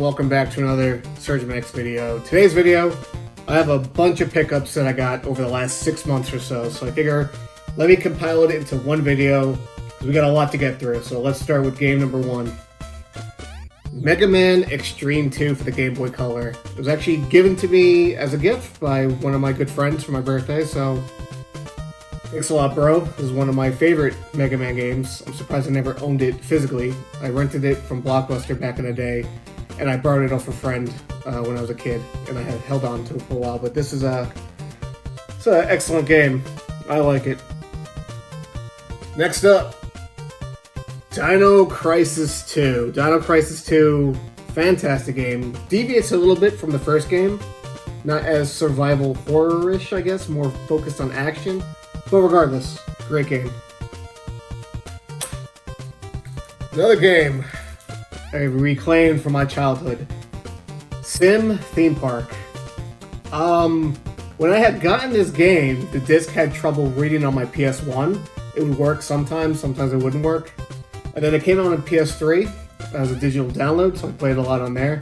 welcome back to another Sergmanx video. Today's video, I have a bunch of pickups that I got over the last 6 months or so, I figure let me compile it into one video, because we got a lot to get through. So let's start with game number 1. Mega Man Extreme 2 for the Game Boy Color. It was actually given to me as a gift by one of my good friends for my birthday, so thanks a lot, bro. This is one of my favorite Mega Man games. I'm surprised I never owned it physically. I rented it from Blockbuster back in the day, and I borrowed it off a friend when I was a kid, and I had held on to it for a while. But this is it's an excellent game. I like it. Next up, Dino Crisis 2. Dino Crisis 2, fantastic game. Deviates a little bit from the first game. Not as survival horror-ish, I guess. More focused on action. But regardless, great game. Another game I reclaimed from my childhood. Sim Theme Park. When I had gotten this game, the disc had trouble reading on my PS1. It would work sometimes it wouldn't work. And then it came out on PS3 as a digital download, so I played a lot on there.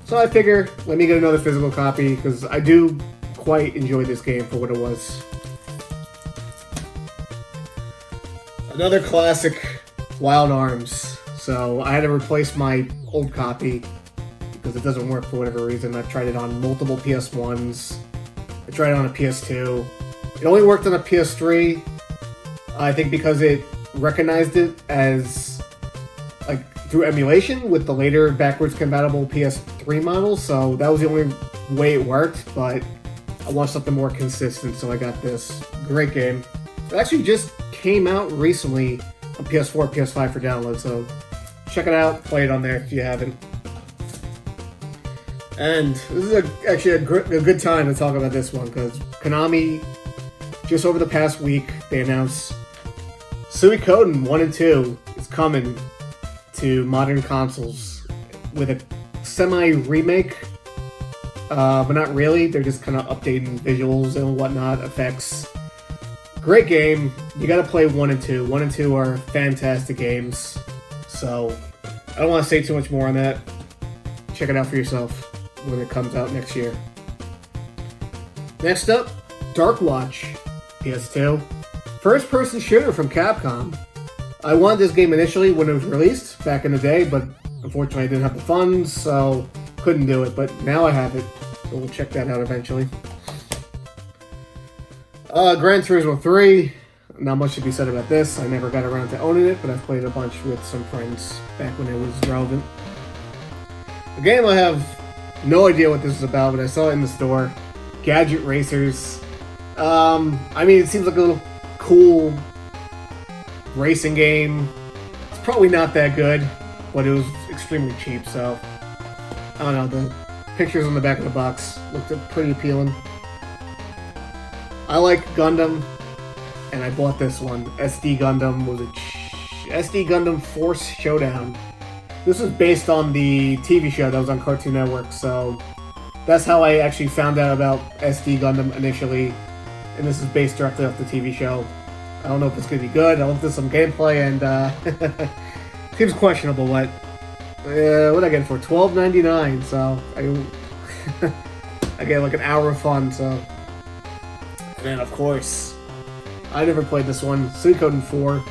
So I figure, let me get another physical copy, because I do quite enjoy this game for what it was. Another classic, Wild Arms. So I had to replace my old copy because it doesn't work for whatever reason. I've tried it on multiple PS1s. I tried it on a PS2. It only worked on a PS3, I think because it recognized it as, like, through emulation with the later backwards compatible PS3 models. So that was the only way it worked, but I want something more consistent, so I got this. Great game. It actually just came out recently on PS4, PS5 for download, so check it out, play it on there if you haven't. And this is actually a good time to talk about this one, because Konami, just over the past week, they announced Suikoden 1 and 2 is coming to modern consoles with a semi-remake, but not really. They're just kind of updating visuals and whatnot, effects. Great game. You gotta play 1 and 2. 1 and 2 are fantastic games. So, I don't want to say too much more on that. Check it out for yourself when it comes out next year. Next up, Dark Watch, PS2. First-person shooter from Capcom. I wanted this game initially when it was released back in the day, but unfortunately I didn't have the funds, so couldn't do it. But now I have it, so we'll check that out eventually. Gran Turismo 3, not much to be said about this. I never got around to owning it, but I've played a bunch with some friends back when it was relevant. The game, I have no idea what this is about, but I saw it in the store. Gadget Racers. I mean, it seems like a little cool racing game. It's probably not that good, but it was extremely cheap, so I don't know, the pictures on the back of the box looked pretty appealing. I like Gundam, and I bought this one. SD Gundam was SD Gundam Force Showdown. This was based on the TV show that was on Cartoon Network, so that's how I actually found out about SD Gundam initially, and this is based directly off the TV show. I don't know if it's going to be good. I looked at some gameplay, and seems questionable, but what did I get it for? $12.99, so I get like an hour of fun, so. And of course, I never played this one, Suikoden 4,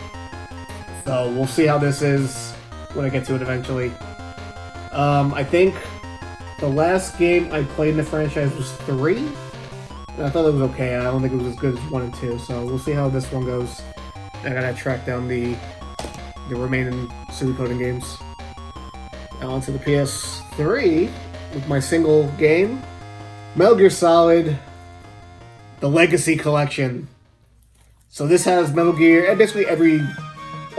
so we'll see how this is when I get to it eventually. I think the last game I played in the franchise was 3, and I thought it was okay. I don't think it was as good as 1 and 2, so we'll see how this one goes. I gotta track down the remaining Suikoden games. Now onto the PS3 with my single game, Metal Gear Solid The Legacy Collection. So this has Metal Gear, and basically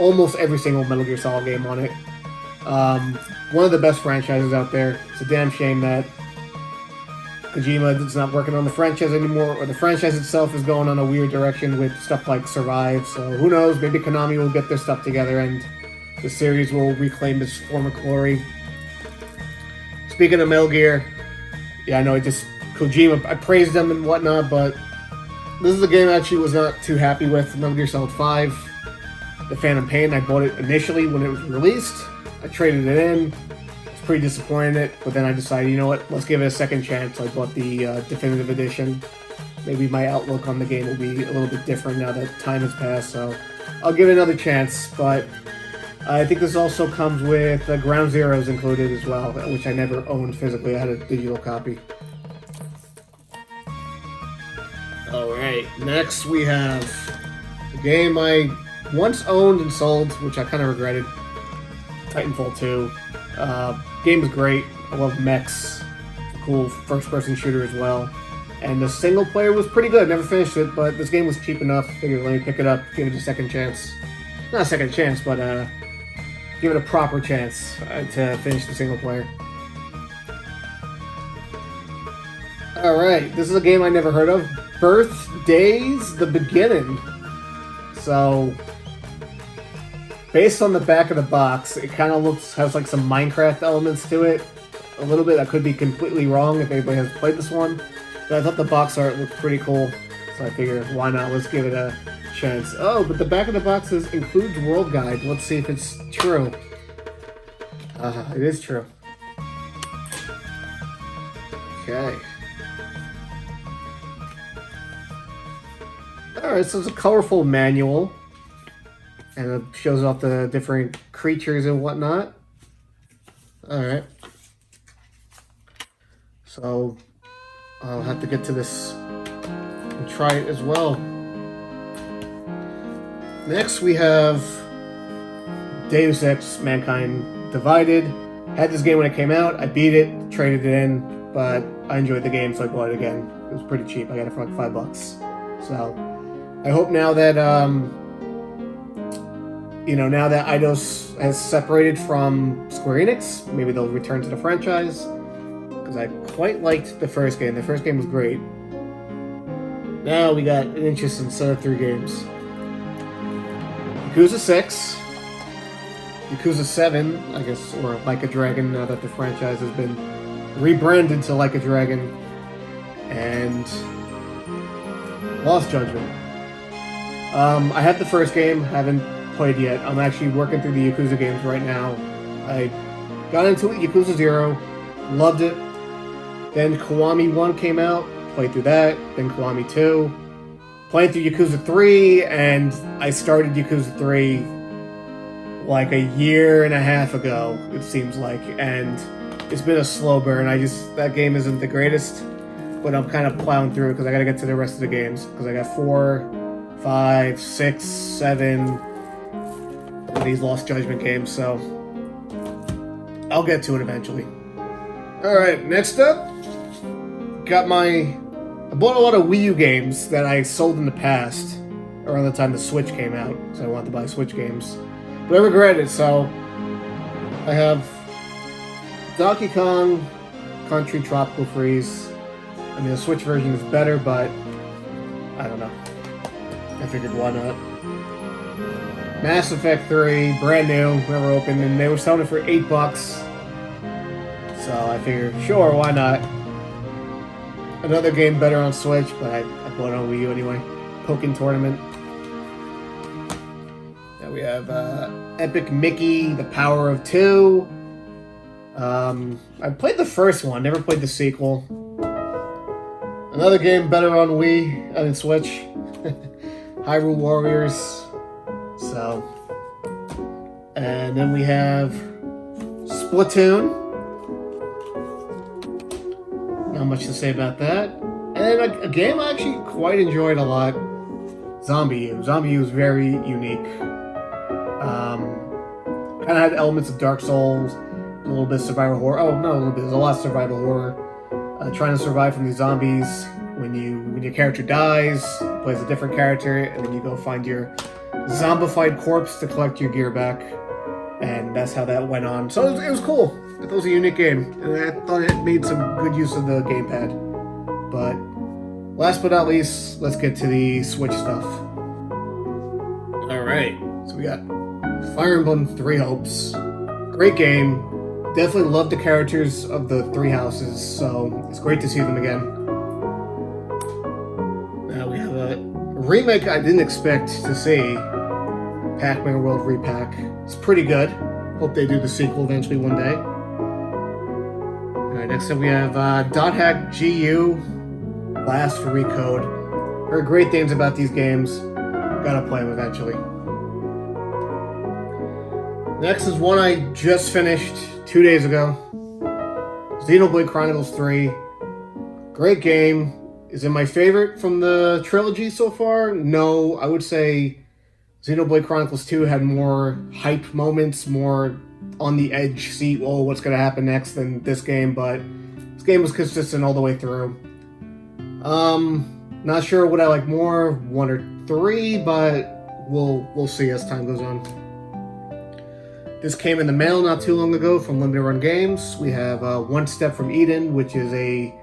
almost every single Metal Gear Solid game on it. One of the best franchises out there. It's a damn shame that Kojima is not working on the franchise anymore, or the franchise itself is going on a weird direction with stuff like Survive. So who knows, maybe Konami will get their stuff together and the series will reclaim its former glory. Speaking of Metal Gear, yeah, I know Kojima, I praised them and whatnot, but this is a game I actually was not too happy with. Metal Gear Solid 5, The Phantom Pain. I bought it initially when it was released. I traded it in. pretty disappointed in it, but then I decided, you know what, let's give it a second chance. I bought the definitive edition. Maybe my outlook on the game will be a little bit different now that time has passed, so I'll give it another chance. But I think this also comes with Ground Zeroes included as well, which I never owned physically. I had a digital copy. Alright, next we have a game I once owned and sold, which I kind of regretted. Titanfall 2. Game is great. I love mechs. It's a cool first-person shooter as well. And the single player was pretty good. Never finished it, but this game was cheap enough. Figured let me pick it up, give it a second chance. Not a second chance, but give it a proper chance to finish the single player. Alright, this is a game I never heard of. Birthdays The Beginning. So, based on the back of the box, it kind of has like some Minecraft elements to it. A little bit. I could be completely wrong if anybody has played this one. But I thought the box art looked pretty cool. So I figured, why not? Let's give it a chance. Oh, but the back of the box includes World Guide. Let's see if it's true. It is true. Okay. Alright, so it's a colorful manual. And it shows off the different creatures and whatnot. Alright. So, I'll have to get to this and try it as well. Next we have Deus Ex Mankind Divided. Had this game when it came out. I beat it, traded it in, but I enjoyed the game, so I bought it again. It was pretty cheap. I got it for like $5. So, I hope now that, now that Eidos has separated from Square Enix, maybe they'll return to the franchise. Because I quite liked the first game. The first game was great. Now we got an interesting set of 3 games. Yakuza 6. Yakuza 7, I guess, or Like a Dragon, now that the franchise has been rebranded to Like a Dragon. And Lost Judgment. I had the first game, haven't played yet. I'm actually working through the Yakuza games right now. I got into it, Yakuza 0, loved it. Then Kiwami 1 came out, played through that. Then Kiwami 2, played through Yakuza 3, and I started Yakuza 3 like a year and a half ago, it seems like. And it's been a slow burn. That game isn't the greatest, but I'm kind of plowing through it because I gotta get to the rest of the games. Because I got 4, 5, 6, 7 of these Lost Judgment games, so I'll get to it eventually. Alright, next up, I bought a lot of Wii U games that I sold in the past, around the time the Switch came out, so I wanted to buy Switch games. But I regret it, so I have Donkey Kong Country Tropical Freeze. I mean, the Switch version is better, but I don't know. I figured, why not? Mass Effect 3, brand new, never opened, and they were selling it for $8. So I figured, sure, why not? Another game better on Switch, but I bought it on Wii U anyway. Pokken Tournament. Now we have Epic Mickey, The Power of Two. I played the first one, never played the sequel. Another game better on Wii, Switch. Hyrule Warriors. So, and then we have Splatoon. Not much to say about that. And then a game I actually quite enjoyed a lot. ZombiU. ZombiU is very unique. Kind of had elements of Dark Souls, a little bit of survival horror. Oh, not a little bit. There's a lot of survival horror. Trying to survive from these zombies. When your character dies, plays a different character, and then you go find your zombified corpse to collect your gear back. And that's how that went on. So it was cool. It was a unique game. And I thought it made some good use of the gamepad. But last but not least, let's get to the Switch stuff. Alright, so we got Fire Emblem Three Hopes. Great game. Definitely love the characters of the three houses, so it's great to see them again. Now we have a remake I didn't expect to see. Pac-Man World Repack. It's pretty good. Hope they do the sequel eventually one day. Next up we have Dot Hack GU, Last for Recode. Heard great things about these games. Gotta play them eventually. Next is one I just finished 2 days ago. Xenoblade Chronicles 3. Great game. Is it my favorite from the trilogy so far? No, I would say Xenoblade Chronicles 2 had more hype moments, more on the edge seat, oh, what's going to happen next than this game, but this game was consistent all the way through. Not sure what I like more, 1 or 3, but we'll see as time goes on. This came in the mail not too long ago from Limited Run Games. We have One Step from Eden, which is a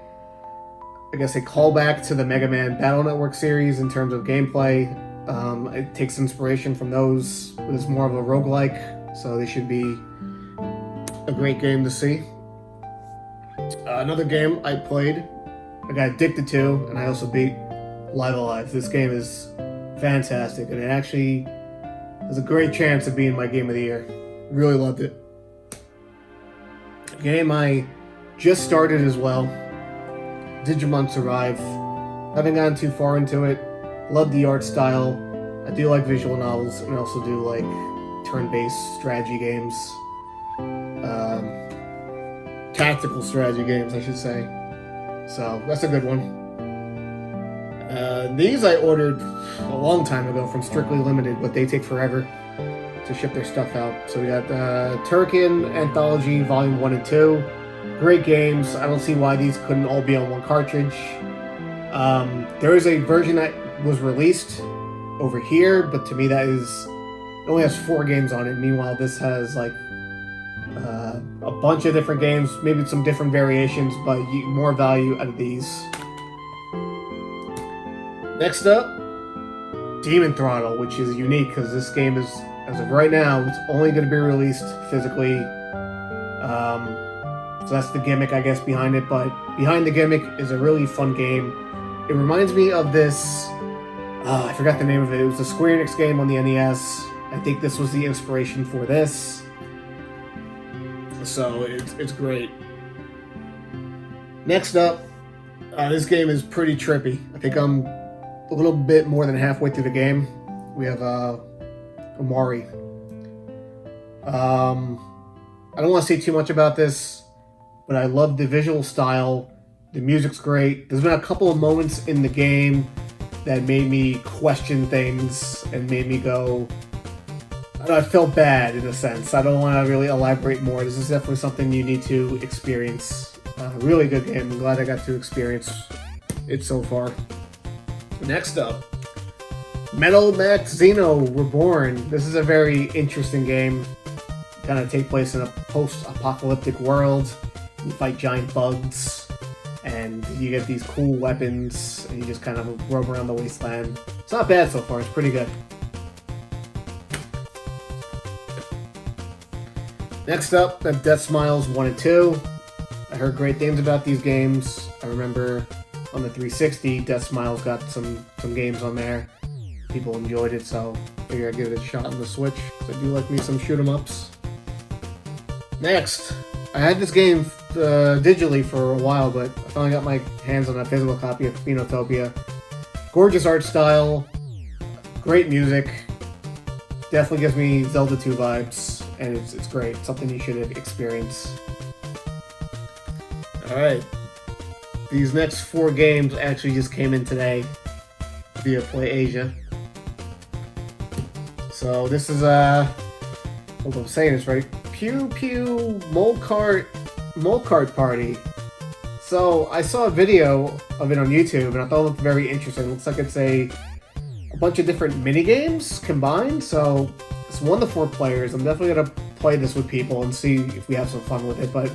callback to the Mega Man Battle Network series in terms of gameplay. It takes inspiration from those, but it's more of a roguelike, so they should be a great game to see. Another game I played, I got addicted to, and I also beat Live Alive. This game is fantastic, and it actually has a great chance of being my game of the year. Really loved it. A game I just started as well, Digimon Survive. Haven't gotten too far into it. Love the art style. I do like visual novels, and I also do like turn-based strategy games. Tactical strategy games, I should say. So, that's a good one. These I ordered a long time ago from Strictly Limited, but they take forever to ship their stuff out. So we got Turrican Anthology Volume 1 and 2. Great games. I don't see why these couldn't all be on one cartridge. There is a version that was released over here, but to me that is... it only has 4 games on it. Meanwhile, this has like a bunch of different games, maybe some different variations, but more value out of these. Next up, Demon Throttle, which is unique because this game is, as of right now, it's only going to be released physically. So that's the gimmick, I guess, behind it. But behind the gimmick is a really fun game. It reminds me of this... I forgot the name of it. It was a Square Enix game on the NES. I think this was the inspiration for this. So it's great. Next up, this game is pretty trippy. I think I'm a little bit more than halfway through the game. We have Omari. I don't want to say too much about this, but I love the visual style. The music's great. There's been a couple of moments in the game that made me question things and made me go... I felt bad in a sense. I don't want to really elaborate more. This is definitely something you need to experience. Really good game. I'm glad I got to experience it so far. Next up, Metal Max Xeno Reborn. This is a very interesting game. Kind of take place in a post-apocalyptic world. You fight giant bugs, and you get these cool weapons, and you just kind of roam around the wasteland. It's not bad so far. It's pretty good. Next up, Death Smiles 1 and 2. I heard great things about these games. I remember on the 360, Death Smiles got some games on there. People enjoyed it, so I figured I'd give it a shot on the Switch, because I do like me some shoot-'em-ups. Next, I had this game digitally for a while, but I finally got my hands on a physical copy of Phenotopia. Gorgeous art style, great music, definitely gives me Zelda 2 vibes. And it's great. Something you should experience. Alright. These next 4 games actually just came in today via Play Asia. So this is hope I'm saying this right. Pew Pew Mole Cart Party. So I saw a video of it on YouTube and I thought it looked very interesting. It looks like it's a bunch of different mini games combined. So it's 1 to 4 players. I'm definitely going to play this with people and see if we have some fun with it. But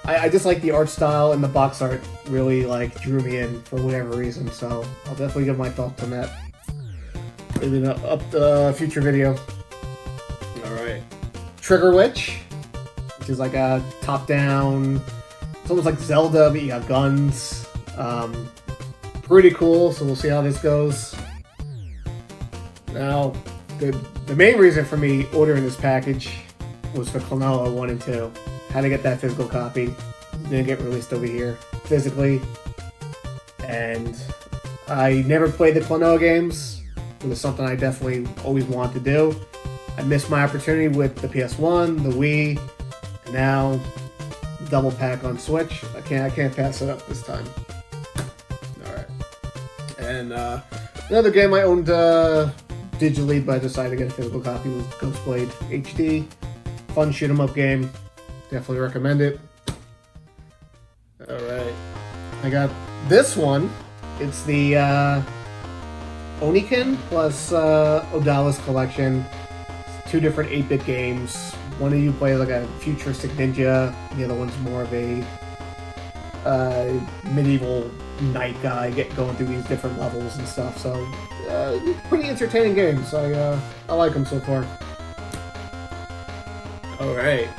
I just like the art style, and the box art really like drew me in for whatever reason. So I'll definitely give my thoughts on that maybe in a future video. Alright. Trigger Witch, which is like a top-down... It's almost like Zelda, but you got guns. Pretty cool, so we'll see how this goes. Now, the main reason for me ordering this package was for Klonoa 1 and 2. Had to get that physical copy. didn't get released over here physically. And I never played the Klonoa games. It was something I definitely always wanted to do. I missed my opportunity with the PS1, the Wii, and now double pack on Switch. I can't pass it up this time. Alright. And another game I owned digitally, but I decided to get a physical copy, was Ghostblade HD. Fun shoot 'em up game. Definitely recommend it. Alright. I got this one. It's the Oniken plus Odalis collection. It's 2 different 8-bit games. One of you plays like a futuristic ninja, the other one's more of a medieval knight guy going through these different levels and stuff. So, pretty entertaining games. I like them so far. Alright.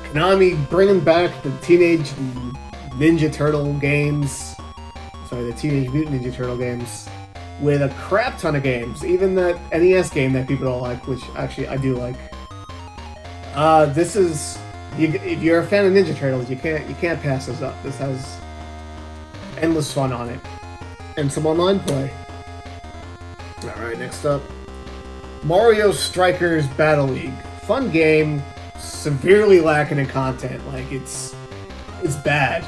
Konami bringing back the Teenage Ninja Turtle games. Sorry, the Teenage Mutant Ninja Turtle games. With a crap ton of games. Even that NES game that people don't like, which actually I do like. This is... if you're a fan of Ninja Turtles, you can't pass this up. This has endless fun on it. And some online play. Alright, next up. Mario Strikers Battle League. Fun game, severely lacking in content. Like, it's bad.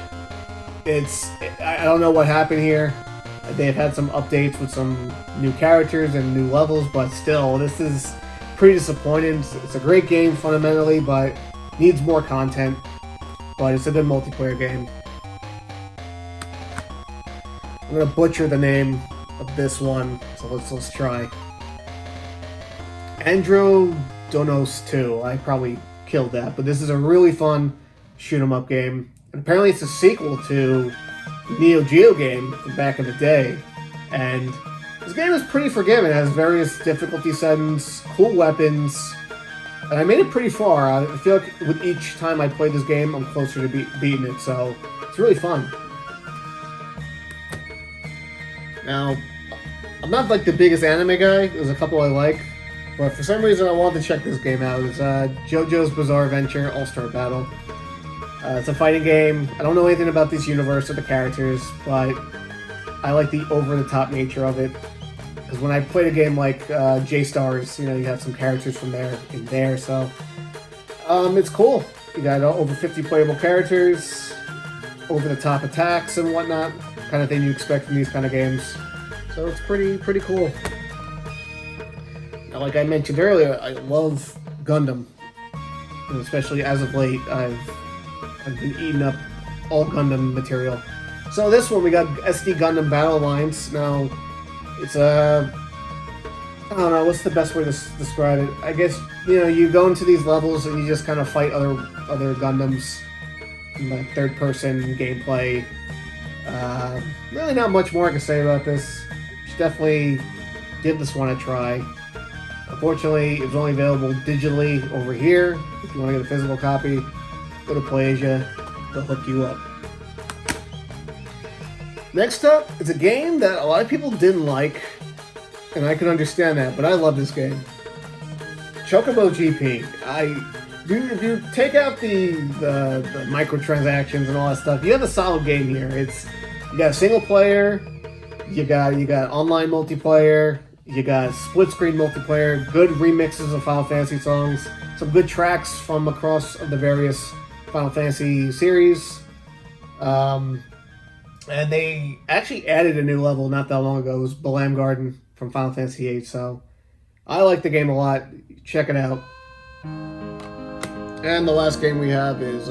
I don't know what happened here. They've had some updates with some new characters and new levels, but still, this is pretty disappointing. It's a great game fundamentally, but needs more content. But it's a good multiplayer game. I'm gonna butcher the name of this one, so let's try. Androdonos 2. I probably killed that, but this is a really fun shoot 'em up game. And apparently it's a sequel to Neo Geo game from back in the day. And this game is pretty forgiving. It has various difficulty settings, cool weapons, and I made it pretty far. I feel like with each time I play this game, I'm closer to beating it, so it's really fun. Now, I'm not like the biggest anime guy. There's a couple I like, but for some reason I wanted to check this game out. It's JoJo's Bizarre Adventure All-Star Battle. It's a fighting game. I don't know anything about this universe or the characters, but I like the over-the-top nature of it. Because when I played a game like J-Stars, you have some characters from there in there, so it's cool. You got over 50 playable characters, over-the-top attacks and whatnot, kind of thing you expect from these kind of games. So it's pretty cool. Now, like I mentioned earlier, I love Gundam, and especially as of late, I've been eating up all Gundam material. So this one, we got SD Gundam Battle Alliance. Now, it's I don't know, what's the best way to describe it? I guess, you go into these levels and you just kind of fight other Gundams in like third-person gameplay. Really not much more I can say about this. You should definitely give this one a try. Unfortunately, it's only available digitally over here. If you want to get a physical copy, go to PlayAsia, they'll hook you up. Next up, it's a game that a lot of people didn't like, and I can understand that, but I love this game. Chocobo GP. If you take out the microtransactions and all that stuff, you have a solid game here. You got a single player, you got online multiplayer, you got split screen multiplayer, good remixes of Final Fantasy songs, some good tracks from across the various Final Fantasy series. And they actually added a new level not that long ago. It was Balam Garden from Final Fantasy VIII, so I like the game a lot. Check it out. And the last game we have is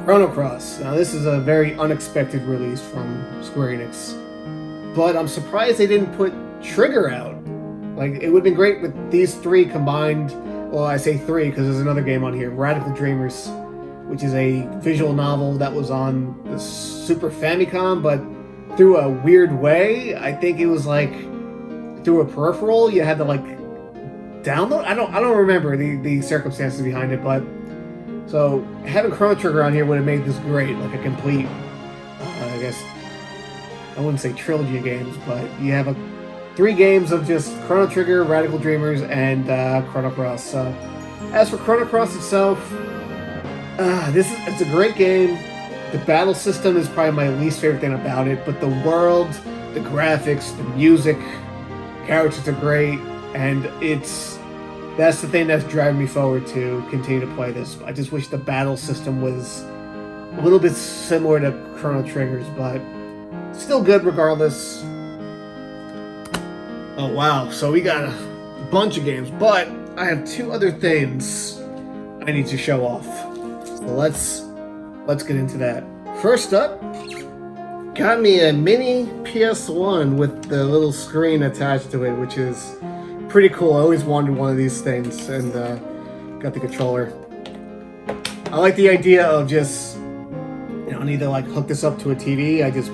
Chrono Cross. Now this is a very unexpected release from Square Enix, but I'm surprised they didn't put Trigger out. Like, it would have been great with these 3 combined. Well, I say 3 because there's another game on here, Radical Dreamers, which is a visual novel that was on the Super Famicom, but through a weird way. I think it was like through a peripheral. You had to like download. I don't remember the circumstances behind it, but so having Chrono Trigger on here would have made this great, like a complete. I guess I wouldn't say trilogy of games, but you have 3 games of just Chrono Trigger, Radical Dreamers, and Chrono Cross. So as for Chrono Cross itself, It's a great game. The battle system is probably my least favorite thing about it, but the world, the graphics, the music, characters are great, and that's the thing that's driving me forward to continue to play this. I just wish the battle system was a little bit similar to Chrono Trigger's, but still good regardless. Oh wow, so we got a bunch of games, but I have two other things I need to show off. So let's get into that. First up, got me a mini PS1 with the little screen attached to it, which is pretty cool. I always wanted one of these things, and got the controller. I like the idea of just, I don't need to like hook this up to a TV. I just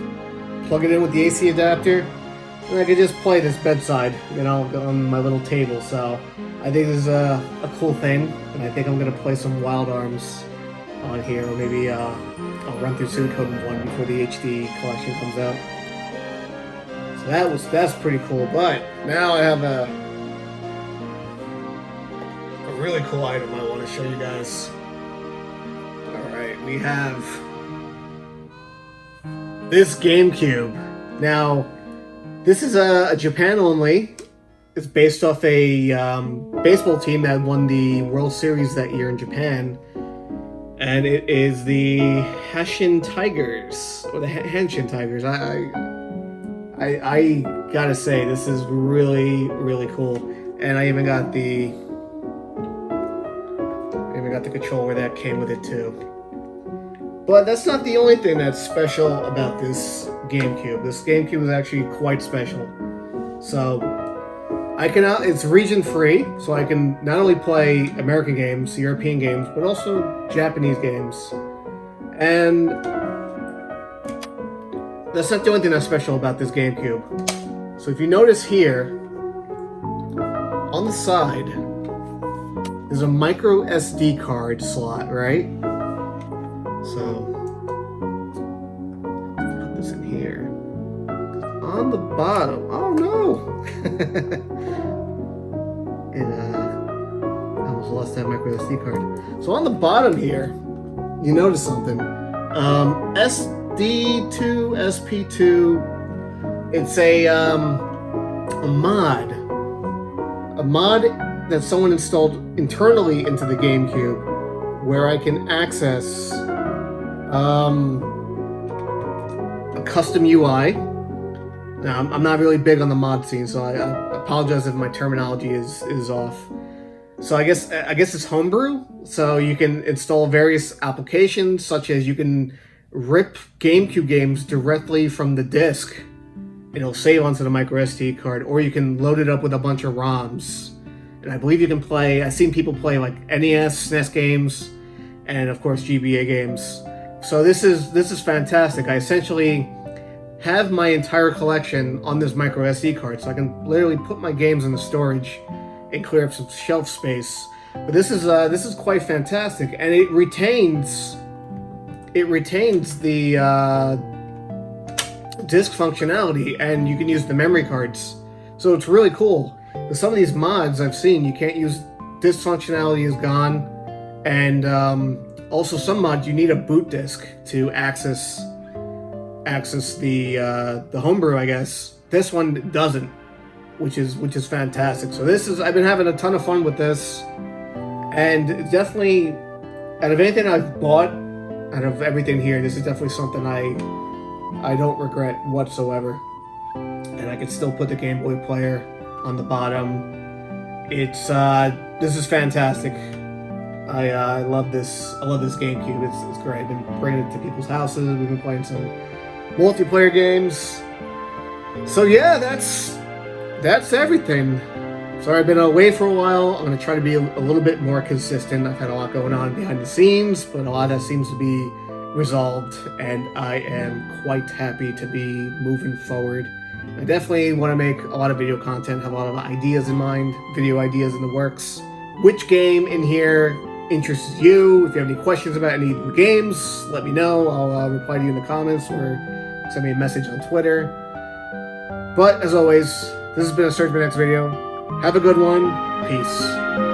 plug it in with the AC adapter, and I can just play this bedside, on my little table. So I think this is a cool thing, and I think I'm gonna play some Wild Arms on here, or maybe I'll run through Suikoden 1 before the HD collection comes out. So that's pretty cool. But now I have a really cool item I want to show you guys. Alright, we have this GameCube. Now, this is a Japan only. It's based off a baseball team that won the World Series that year in Japan. And it is the Hanshin Tigers, or the Hanshin Tigers. I gotta say, this is really, really cool. And I even got the controller that came with it too. But that's not the only thing that's special about this GameCube. This GameCube is actually quite special. So it's region free, so I can not only play American games, European games, but also Japanese games. And that's not the only thing that's special about this GameCube. So if you notice here, on the side, there's a micro SD card slot, right? So, put this in here. On the bottom, oh no! I almost lost that micro SD card. So on the bottom here, you notice something. SD2, SP2, it's a mod that someone installed internally into the GameCube, where I can access a custom UI. Now, I'm not really big on the mod scene, so I apologize if my terminology is off. So I guess it's homebrew. So you can install various applications, such as you can rip GameCube games directly from the disc. It'll save onto the micro SD card, or you can load it up with a bunch of ROMs. And I believe you can play, I've seen people play like NES, SNES games, and of course GBA games. So this is fantastic. I essentially have my entire collection on this micro SD card, so I can literally put my games in the storage and clear up some shelf space. But this is quite fantastic, and it retains the disc functionality, and you can use the memory cards. So it's really cool. With some of these mods I've seen, you can't use disc functionality is gone, and also some mods you need a boot disc to access the homebrew, I guess. This one doesn't, which is fantastic. So I've been having a ton of fun with this, and it's definitely, out of anything I've bought, out of everything here, this is definitely something I don't regret whatsoever. And I can still put the Game Boy player on the bottom. This is fantastic. I love this. I love this GameCube. It's great. I've been bringing it to people's houses. We've been playing some multiplayer games. So yeah, that's everything. Sorry, I've been away for a while. I'm gonna try to be a little bit more consistent. I've had a lot going on behind the scenes, but a lot of that seems to be resolved, and I am quite happy to be moving forward. I definitely want to make a lot of video content, have a lot of ideas in mind, video ideas in the works. Which game in here interests you? If you have any questions about any of the games, let me know. I'll reply to you in the comments, or send me a message on Twitter. But as always, this has been a Sergmanx video. Have a good one. Peace.